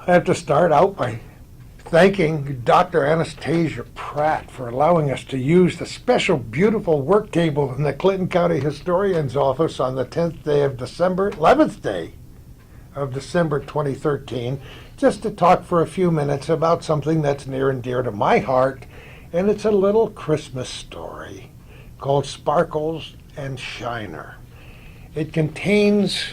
I have to start out by thanking Dr. Anastasia Pratt for allowing us to use the special, beautiful work table in the Clinton County Historian's office on the 10th day of December, 11th day of December 2013, just to talk for a few minutes about something that's near and dear to my heart, and it's a little Christmas story called Sparkles and Shiner. It contains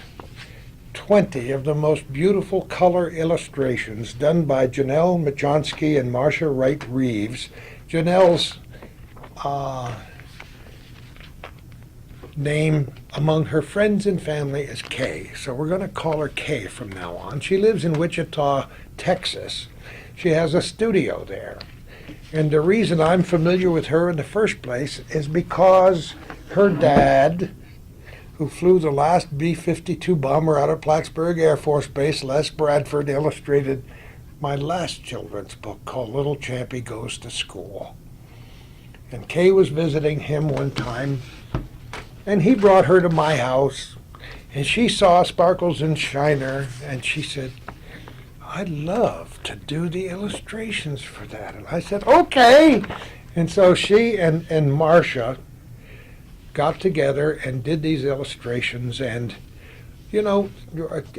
20 of the most beautiful color illustrations done by Janelle Machonsky and Marcia Wright Reeves. Janelle's name among her friends and family is Kay, so we're going to call her Kay from now on. She lives in Wichita, Texas. She has a studio there. And the reason I'm familiar with her in the first place is because her dad, who flew the last B-52 bomber out of Plattsburgh Air Force Base, Les Bradford, illustrated my last children's book called Little Champy Goes to School. And Kay was visiting him one time, and he brought her to my house, and she saw Sparkles and Shiner, and she said, "I'd love to do the illustrations for that." And I said, "Okay." And so she and Marcia got together and did these illustrations, and you know,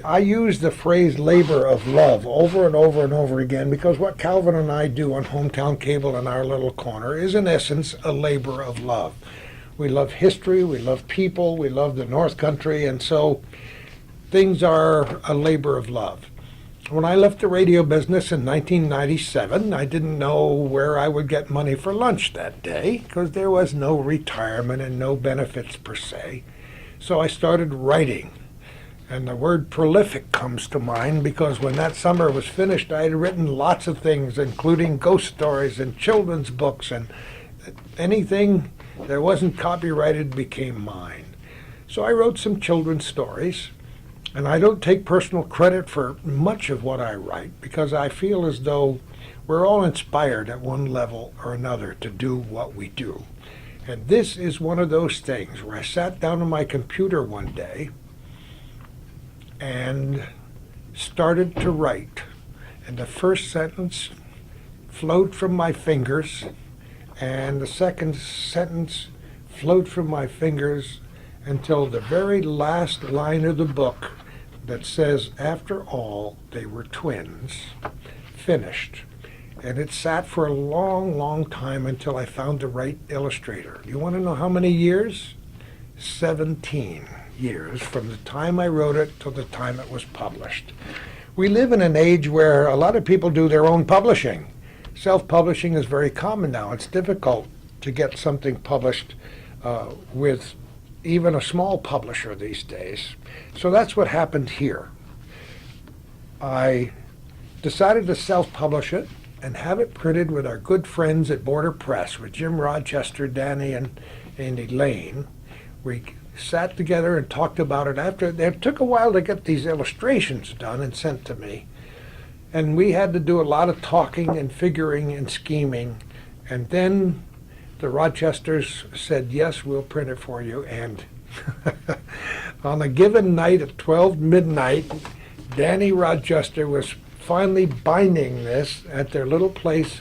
I use the phrase labor of love over and over and over again because what Calvin and I do on Hometown Cable in our little corner is in essence a labor of love. We love history, we love people, we love the North Country, and so things are a labor of love. When I left the radio business in 1997, I didn't know where I would get money for lunch that day because there was no retirement and no benefits per se. So I started writing. And the word prolific comes to mind because when that summer was finished, I had written lots of things, including ghost stories and children's books, and anything that wasn't copyrighted became mine. So I wrote some children's stories. And I don't take personal credit for much of what I write because I feel as though we're all inspired at one level or another to do what we do. And this is one of those things where I sat down on my computer one day and started to write. And the first sentence flowed from my fingers, and the second sentence flowed from my fingers until the very last line of the book that says, "After all, they were twins," finished. And it sat for a long, long time until I found the right illustrator. You want to know how many years? 17 years from the time I wrote it till the time it was published. We live in an age where a lot of people do their own publishing. Self-publishing is very common now. It's difficult to get something published with even a small publisher these days. So that's what happened here. I decided to self-publish it and have it printed with our good friends at Border Press, with Jim Rochester, Danny, and Elaine. We sat together and talked about it after. It took a while to get these illustrations done and sent to me. And we had to do a lot of talking and figuring and scheming. And then the Rochesters said, "Yes, we'll print it for you." And on a given night at 12 midnight, Danny Rochester was finally binding this at their little place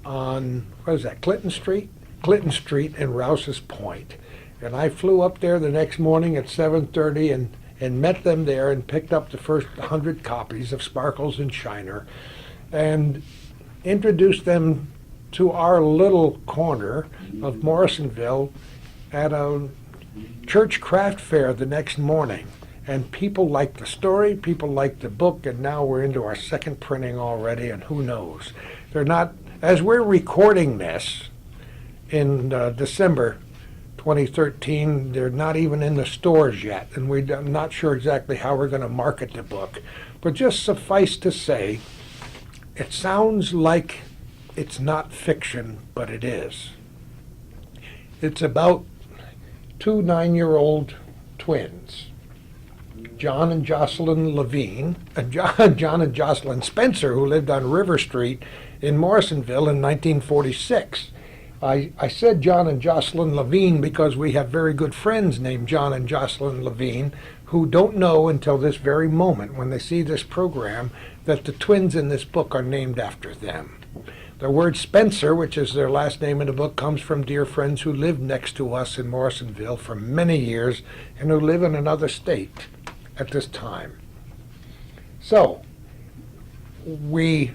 on, what is that, Clinton Street? Clinton Street in Rouse's Point. And I flew up there the next morning at 7:30 and met them there and picked up the first 100 copies of Sparkles and Shiner and introduced them to our little corner of Morrisonville at a church craft fair the next morning. And people liked the story, people liked the book, and now we're into our second printing already, and who knows. They're not, as we're recording this in December 2013, they're not even in the stores yet, and we're not sure exactly how we're going to market the book. But just suffice to say, it sounds like it's not fiction, but it is. It's about two 9-year-old twins, John and Jocelyn Levine, John and Jocelyn Spencer, who lived on River Street in Morrisonville in 1946. I said John and Jocelyn Levine because we have very good friends named John and Jocelyn Levine who don't know until this very moment, when they see this program, that the twins in this book are named after them. The word Spencer, which is their last name in the book, comes from dear friends who lived next to us in Morrisonville for many years and who live in another state at this time. So, we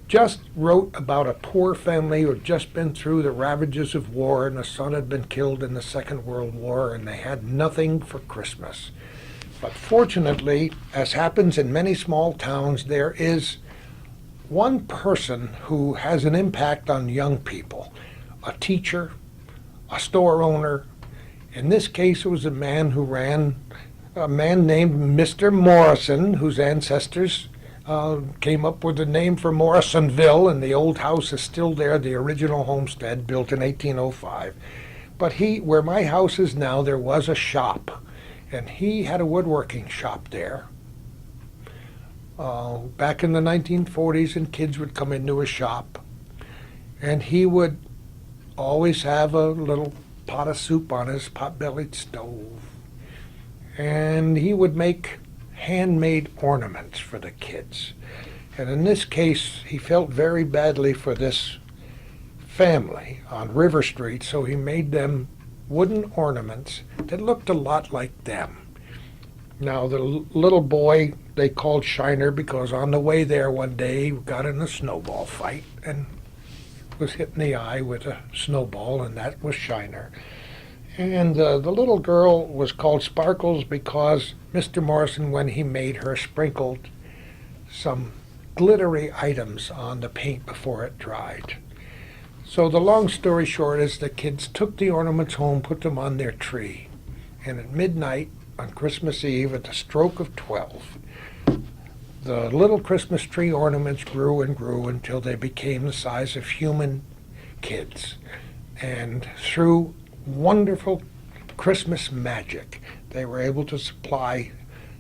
just wrote about a poor family who had just been through the ravages of war, and the son had been killed in the Second World War, and they had nothing for Christmas. But fortunately, as happens in many small towns, there is one person who has an impact on young people, a teacher, a store owner. In this case, it was a man named Mr. Morrison, whose ancestors came up with the name for Morrisonville, and the old house is still there, the original homestead built in 1805. But where my house is now, there was a shop, and he had a woodworking shop there. Back in the 1940s, and kids would come into his shop, and he would always have a little pot of soup on his pot-bellied stove, and he would make handmade ornaments for the kids. And in this case, he felt very badly for this family on River Street, so he made them wooden ornaments that looked a lot like them. Now, the little boy they called Shiner because on the way there one day he got in a snowball fight and was hit in the eye with a snowball, and that was Shiner. And the little girl was called Sparkles because Mr. Morrison, when he made her, sprinkled some glittery items on the paint before it dried. So the long story short is the kids took the ornaments home, put them on their tree, and at midnight on Christmas Eve, at the stroke of 12, the little Christmas tree ornaments grew and grew until they became the size of human kids. And through wonderful Christmas magic, they were able to supply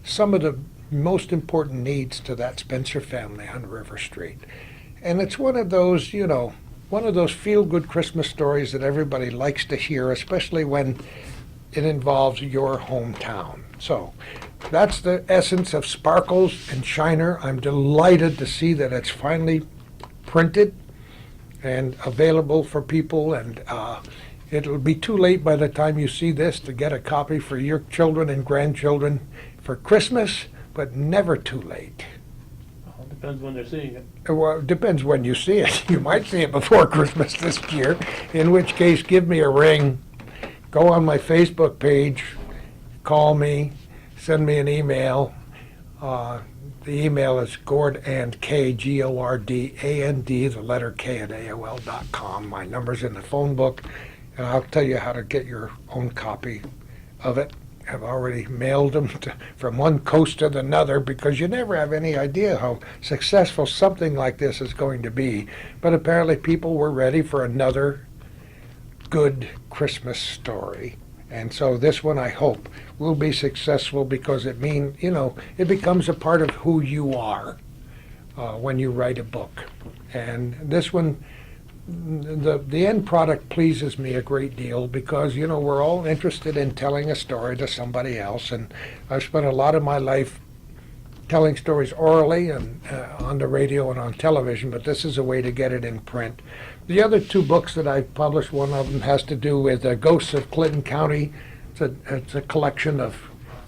some of the most important needs to that Spencer family on River Street. And it's one of those, one of those feel-good Christmas stories that everybody likes to hear, especially when it involves your hometown. So that's the essence of Sparkles and Shiner. I'm delighted to see that it's finally printed and available for people, and it'll be too late by the time you see this to get a copy for your children and grandchildren for Christmas, but never too late. Well, it depends when they're seeing it. Well, it depends when you see it. You might see it before Christmas this year, in which case give me a ring. Go on my Facebook page, call me, send me an email. The email is gordand, Gordand, the letter K at AOL.com. My number's in the phone book, and I'll tell you how to get your own copy of it. I've already mailed them from one coast to another because you never have any idea how successful something like this is going to be. But apparently people were ready for another good Christmas story. And so this one, I hope, will be successful because it becomes a part of who you are when you write a book. And this one, the end product pleases me a great deal because, we're all interested in telling a story to somebody else. And I've spent a lot of my life telling stories orally and on the radio and on television, but this is a way to get it in print. The other two books that I've published, one of them has to do with Ghosts of Clinton County. It's a collection of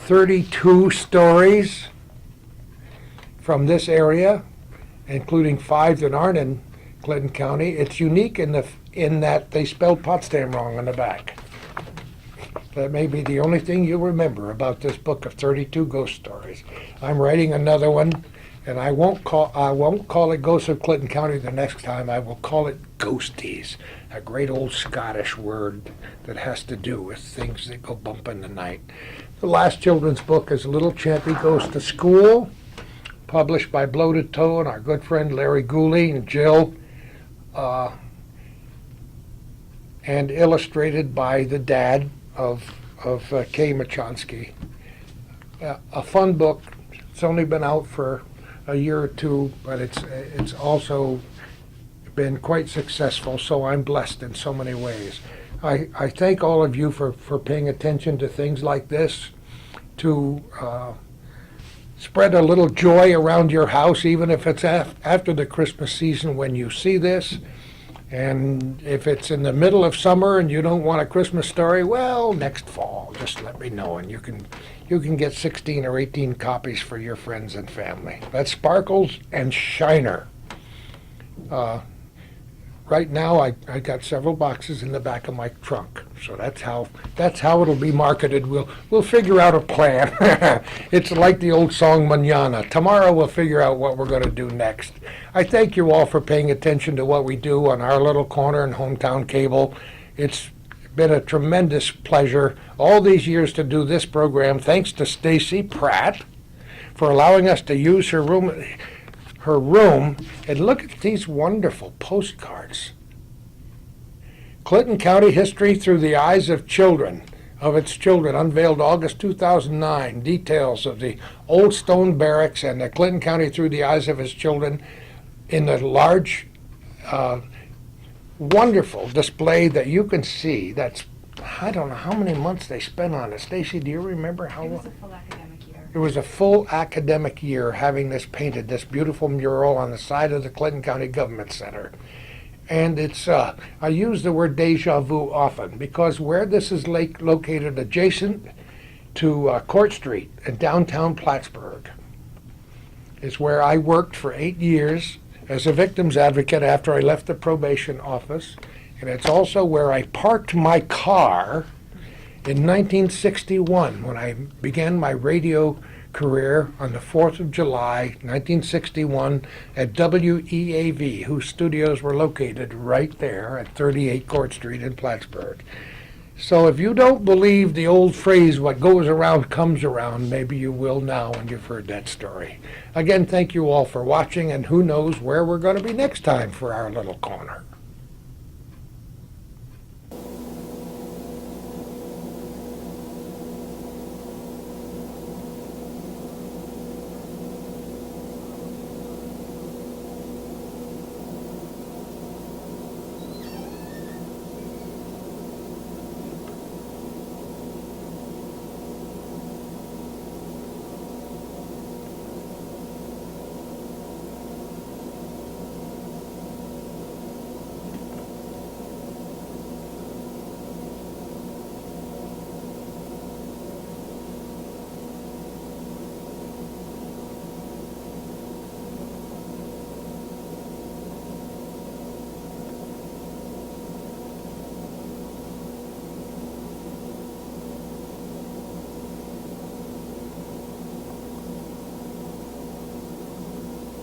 32 stories from this area, including 5 that aren't in Clinton County. It's unique in that they spelled Potsdam wrong on the back. That may be the only thing you'll remember about this book of 32 ghost stories. I'm writing another one, and I won't call it Ghosts of Clinton County the next time. I will call it Ghosties, a great old Scottish word that has to do with things that go bump in the night. The last children's book is Little Champy Goes to School, published by Bloated Toe and our good friend Larry Gooley and Jill, and illustrated by the dad of Kay Machonsky. A fun book. It's only been out for a year or two, but it's also been quite successful, so I'm blessed in so many ways. I thank all of you for paying attention to things like this, to spread a little joy around your house, even if it's after the Christmas season when you see this. And if it's in the middle of summer and you don't want a Christmas story, well, next fall, just let me know, and you can get 16 or 18 copies for your friends and family. That's Sparkles and Shiner. Right now, I got several boxes in the back of my trunk, so that's how it'll be marketed. We'll figure out a plan. It's like the old song Mañana. Tomorrow we'll figure out what we're going to do next. I thank you all for paying attention to what we do on our little corner in Hometown Cable. It's been a tremendous pleasure all these years to do this program. Thanks to Stacy Pratt for allowing us to use her room. And look at these wonderful postcards. Clinton County history through the eyes of its children, unveiled August 2009. Details of the old stone barracks and the Clinton County through the eyes of its children in the large, wonderful display that you can see. That's, I don't know how many months they spent on it. Stacy, do you remember how long? It was a full academic year. It was a full academic year having this painted, this beautiful mural on the side of the Clinton County Government Center. And it's, I use the word deja vu often because where this is located adjacent to Court Street in downtown Plattsburgh is where I worked for 8 years as a victim's advocate after I left the probation office. And it's also where I parked my car in 1961, when I began my radio career on the 4th of July, 1961, at WEAV, whose studios were located right there at 38 Court Street in Plattsburgh. So if you don't believe the old phrase, what goes around comes around, maybe you will now when you've heard that story. Again, thank you all for watching, and who knows where we're going to be next time for our little corner.